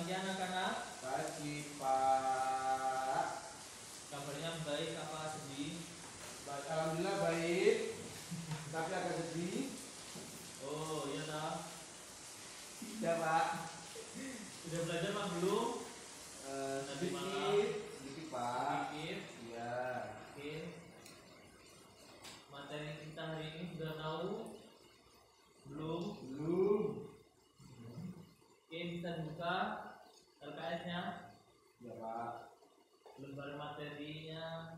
pagi anak-anak. Pagi Pak. Kabarnya baik apa sedih? Baik, alhamdulillah baik. Tapi agak sedih. Oh iya tak. Ya Pak. Sudah belajar apa belum? Tadi malam. Sedikit Pak. Sedikit. Iya. Oke. Materi kita hari ini sudah tahu? Belum? Belum. Oke, bisa buka LKS-nya. Ya Pak. Lembar materinya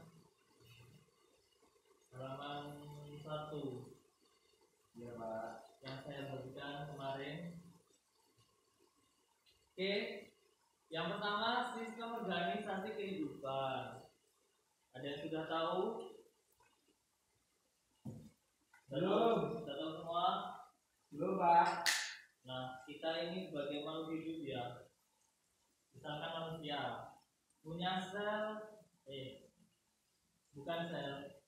halaman 1 Ya Pak. yang saya bagikan kemarin. Oke, yang pertama sistem organisasi kehidupan. Ada yang sudah tahu? Belum. Sudah tahu semua? Belum Pak. Nah, kita ini sebagai makhluk hidup ya. Misalkan manusia punya sel, bukan sel,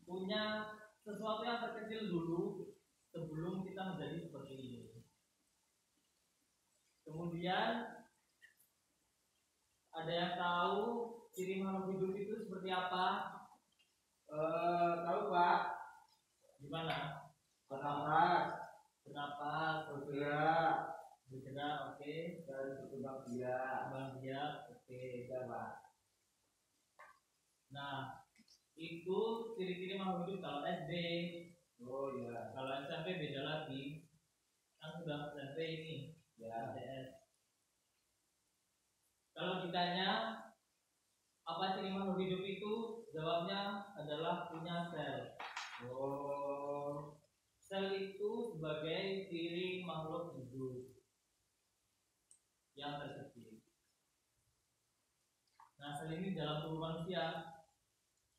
punya sesuatu yang terkecil dulu sebelum kita menjadi seperti ini. Kemudian ada yang tahu ciri makhluk hidup itu seperti apa? Tahu Pak. Gimana? Bernafas, Bernapas, bergerak, oke. dan berkembang biak. Kembang biak, oke. Ya Pak. Nah, itu ciri-ciri makhluk hidup kalau SD. Oh iya. Kalau SMP beda lagi. Kan sudah SMP ini. Ya. SDS. Kalau ditanya apa ciri makhluk hidup itu, jawabnya adalah punya sel. Oh. Sel itu sebagai ciri makhluk hidup yang terkecil. Nah, sel ini dalam tubuh manusia.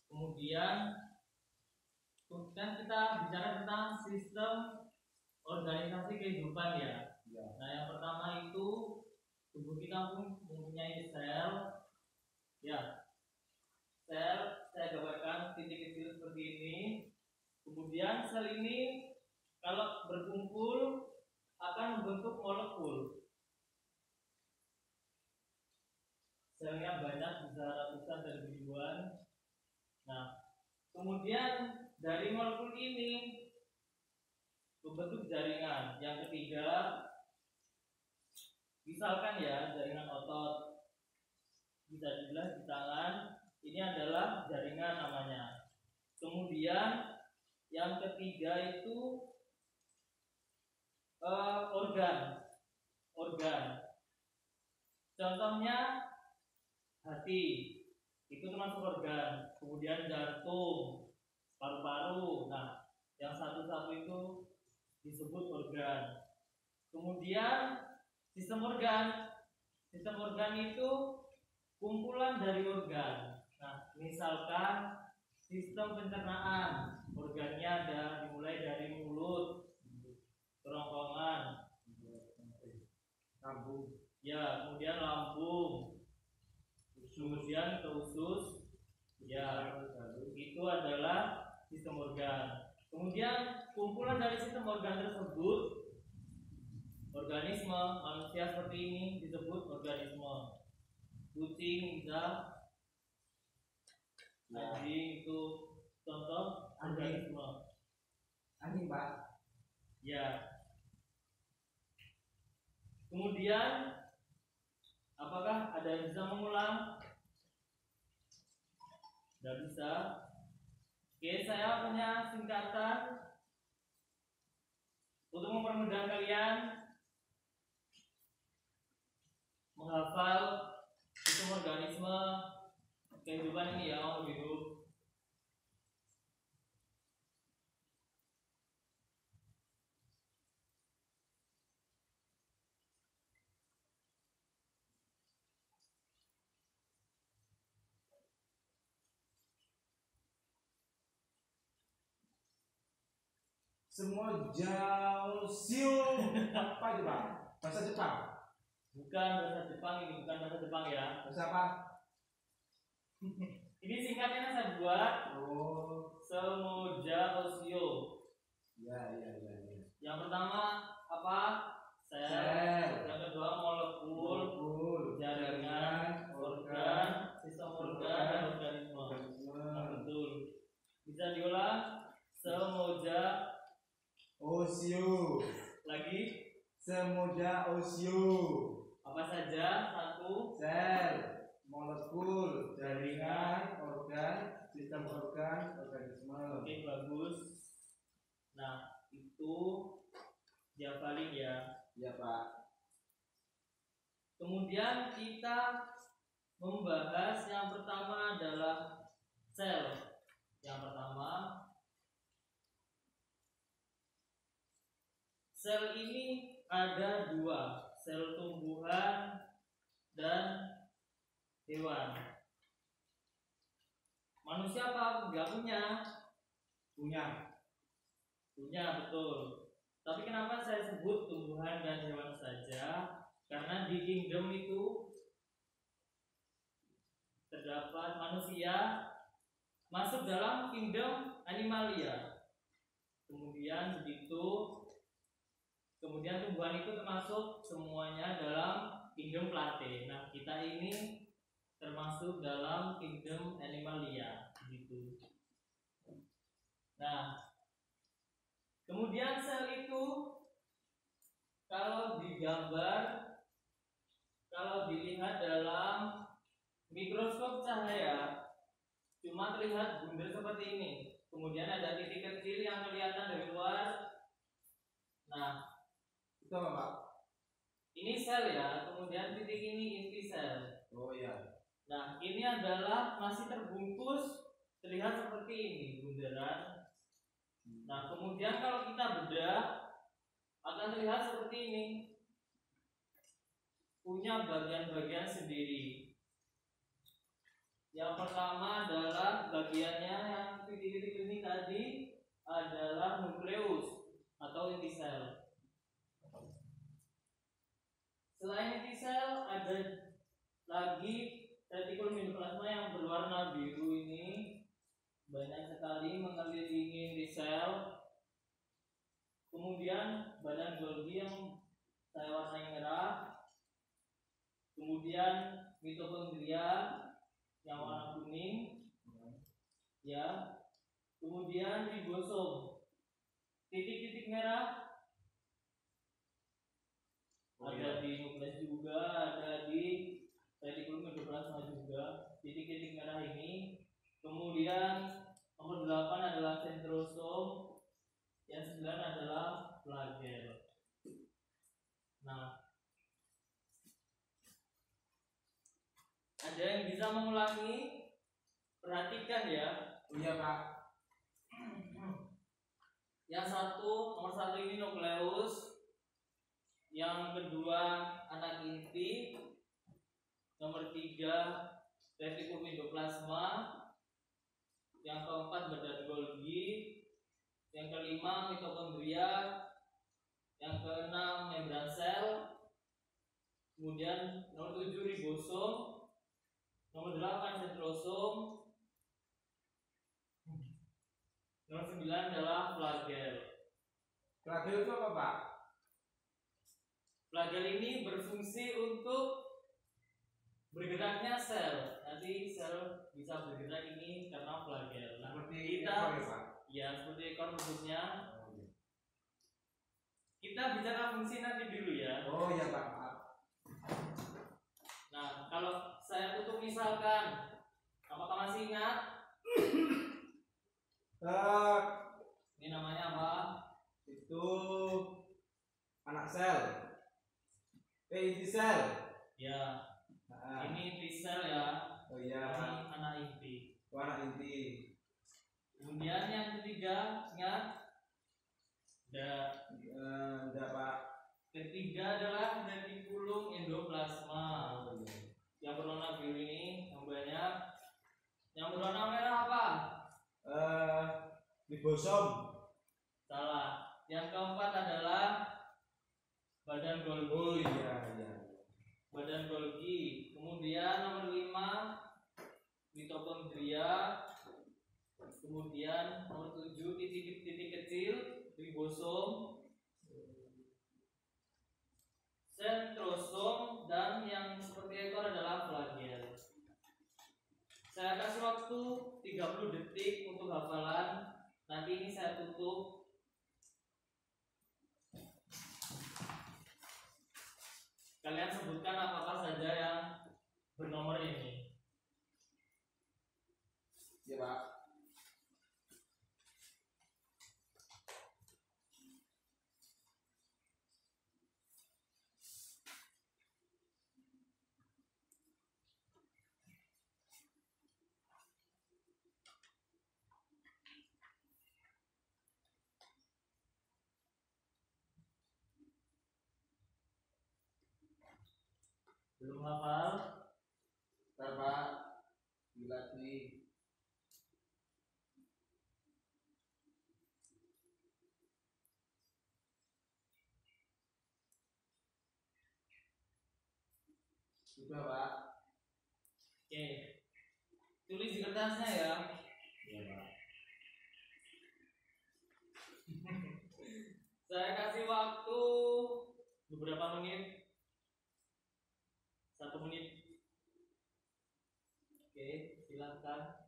Kemudian kan kita bicara tentang sistem organisasi kehidupan ya. Ya. Nah, yang pertama itu tubuh kita pun mempunyai sel. Ya, sel saya gambarkan titik kecil seperti ini. Kemudian sel ini kalau berkumpul akan membentuk molekul. Selnya banyak, bisa ratusan dan ribuan. Nah, kemudian dari molekul ini membentuk jaringan. Yang ketiga, misalkan ya jaringan otot, bisa dibilang di tangan, ini adalah jaringan namanya. Kemudian yang ketiga itu organ. Contohnya hati, itu termasuk organ. Kemudian jantung, paru-paru. Nah, yang satu-satu itu disebut organ. Kemudian sistem organ. Sistem organ itu kumpulan dari organ. Nah, misalkan sistem pencernaan, organnya ada dimulai dari mulut, kerongkongan, Lambung. ya, kemudian lambung, kemudian ke usus, ya, itu adalah sistem organ. Kemudian kumpulan dari sistem organ tersebut, organisme manusia seperti ini disebut organisme. Kucing bisa, anjing itu contoh organisme. Anjing Pak. Ya. Kemudian apakah ada yang bisa mengulang? Tidak bisa. Oke, saya punya singkatan untuk mempermudah kalian menghafal sistem organisme kehidupan ini ya, makhluk hidup. Semua jauh siu. Apa itu Pak? Bahasa Jepang. Bukan bahasa Jepang, ini bukan bahasa Jepang ya. Bahasa apa? Ini singkatnya saya buat Oh. Semoja Osio. Ya. Yang pertama apa? Sel. Yang kedua molekul, jaringan, organ, sistem organ, dan organisme. Nah, betul. Bisa diulang. Semoja Osio. lagi. Semoja osio. Apa saja? Satu. Sel, molekul, jaringan, organ, sistem organ, organisme. Oke, bagus. Nah, itu dihafalin ya. Ya Pak. Kemudian kita membahas yang pertama adalah sel. Yang pertama, sel ini ada dua, sel tumbuhan dan hewan. Manusia apa? Enggak punya. Punya, betul. Tapi kenapa saya sebut tumbuhan dan hewan saja? Karena di kingdom itu terdapat manusia masuk dalam kingdom animalia. Kemudian tumbuhan itu termasuk semuanya dalam kingdom Plantae. Nah, kita ini termasuk dalam kingdom animalia gitu. Nah, kemudian sel itu kalau dilihat dalam mikroskop cahaya cuma terlihat bundar seperti ini. Kemudian ada titik kecil yang kelihatan dari luar. Nah, Itu apa Pak? ini sel ya. Kemudian titik ini inti sel. Oh iya. Nah, ini adalah masih terbungkus, terlihat seperti ini bundaran. Nah, kemudian kalau kita bedah akan terlihat seperti ini. Punya bagian-bagian sendiri. Yang pertama adalah bagiannya yang titik-titik ini tadi adalah nukleus atau inti sel. Selain inti sel ada lagi retikulum endoplasma yang berwarna biru ini, banyak sekali mengelilingi inti sel. Kemudian badan Golgi yang saya warnai merah. Kemudian mitokondria yang warna kuning, ya. Kemudian ribosom, titik-titik merah ada di nukleus juga, ada di retikulum endoplasma juga, titik-titik merah ini. Kemudian nomor 8 adalah sentrosom, yang 9 adalah flagel. Nah, ada yang bisa mengulangi? Perhatikan ya. Oh iya Pak. Nomor satu ini nukleus. Yang kedua anak inti. Nomor 3 retikulum endoplasma. Yang keempat badan Golgi. Yang kelima mitokondria. Yang keenam membran sel. Kemudian nomor 7 ribosom. Nomor 8 sentrosom. Nomor 9 adalah flagel. Flagel itu apa Pak? Flagel ini berfungsi untuk bergeraknya sel. Nanti sel bisa bergerak ini karena flagel. Nah, Seperti kita ekor ya Pak? ya seperti ekor bentuknya. Oh iya. Kita bicara fungsi nanti dulu ya. Oh iya Pak. Maaf. Nah, kalau saya tutup misalkan, apakah masih ingat? Ini namanya apa? Itu anak sel. Inti sel. Ya, Nah, ini inti sel ya. oh iya. Ini anak inti. Warna inti. Kemudian yang ketiga, ingat? Enggak Pak. Ketiga adalah retikulum endoplasma. Oh iya. Yang berwarna biru ini yang banyak. Yang berwarna merah apa? Ribosom. Salah. Yang keempat adalah badan Golgi. Oh iya iya. Badan Golgi. Kemudian nomor 5 mitokondria. Kemudian nomor 7 titik-titik kecil ribosom. sentrosom, dan yang seperti ekor adalah flagel. Saya kasih waktu 30 detik untuk hafalan. Nanti ini saya tutup. Kalian sebutkan apa saja yang bernomor ini. Ya Pak. Belum hafal? Ntar Pak. Dilatih. Sudah Pak. Oke. Tulis di kertasnya ya. Iya Pak. Saya kasih waktu beberapa menit. 1 menit. Oke, silakan.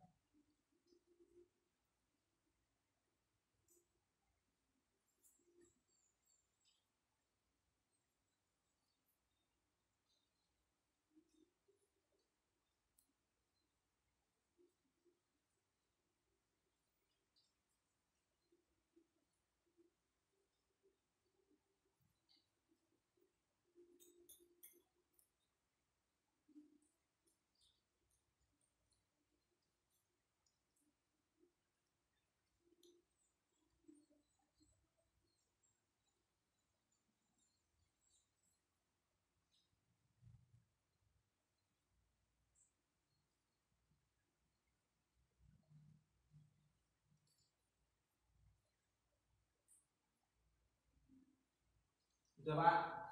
Sudah Pak.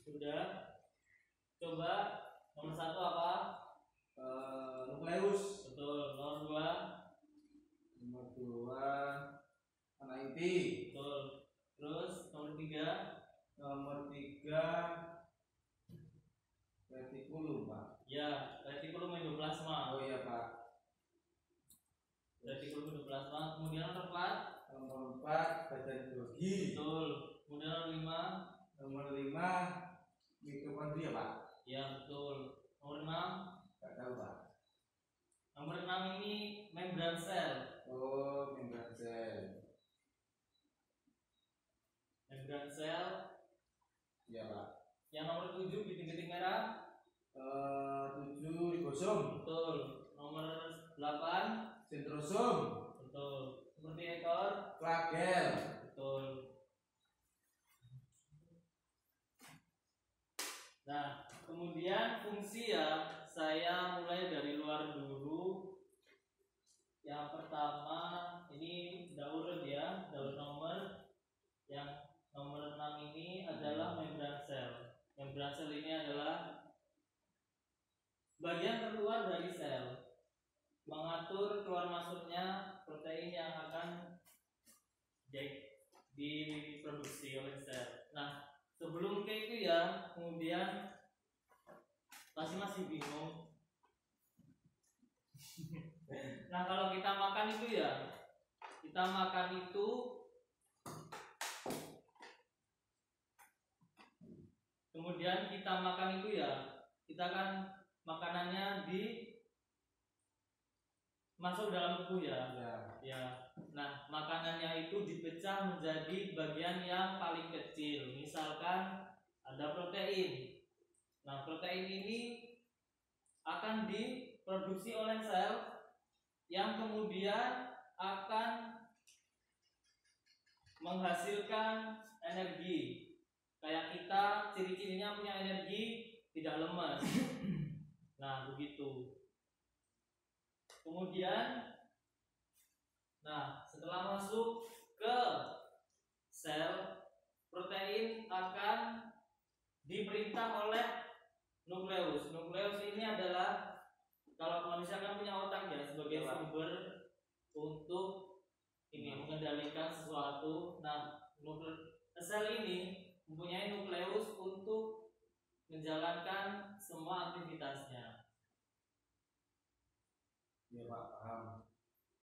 Sudah. Coba nomor 1 apa? Nukleus. Betul. Nomor 2. Nomor 2 anak inti. Betul. Terus nomor 3. Nomor 3 retikulum Pak. Ya, retikulum endoplasma. Oh iya Pak. Retikulum endoplasma. Kemudian nomor 4. Nomor 4 badan biologi. Betul. Kemudian nomor 5. Nomor 5 mitokondria Pak. Ya, betul. Nomor 6. Gak tahu Pak. Nomor 6 ini membran sel. Oh, membran sel. Membran sel. Iya Pak. Yang nomor 7 bintik-bintik merah. 7 ribosom. Betul. Nomor 8. Sentrosom. Betul. Seperti ekor. Flagel. Betul. Nah, kemudian fungsi ya, saya mulai dari luar dulu. Yang pertama ini daur ya, daur nomor. Yang nomor 6 ini adalah membran sel. Membran sel ini adalah bagian terluar dari sel, mengatur keluar masuknya protein yang akan diproduksi oleh sel. Nah, sebelum ke itu ya, kemudian masih bingung. Nah, kalau kita makan itu ya, kita makan itu kemudian kita makan itu ya, kita kan makanannya masuk dalam tubuh ya. Ya. Nah, makanannya itu dipecah menjadi bagian yang paling kecil. Misalkan ada protein. Nah, protein ini akan diproduksi oleh sel yang kemudian akan menghasilkan energi. Kayak kita ciri-cirinya punya energi, tidak lemas. Nah, begitu. Kemudian, nah, setelah masuk ke sel, protein akan diperintah oleh nukleus. Nukleus ini adalah, kalau manusia kan punya otak ya, sebagai sumber untuk ini mengendalikan sesuatu. Nah, sel ini mempunyai nukleus untuk menjalankan semua aktivitasnya. Ya Pak, paham.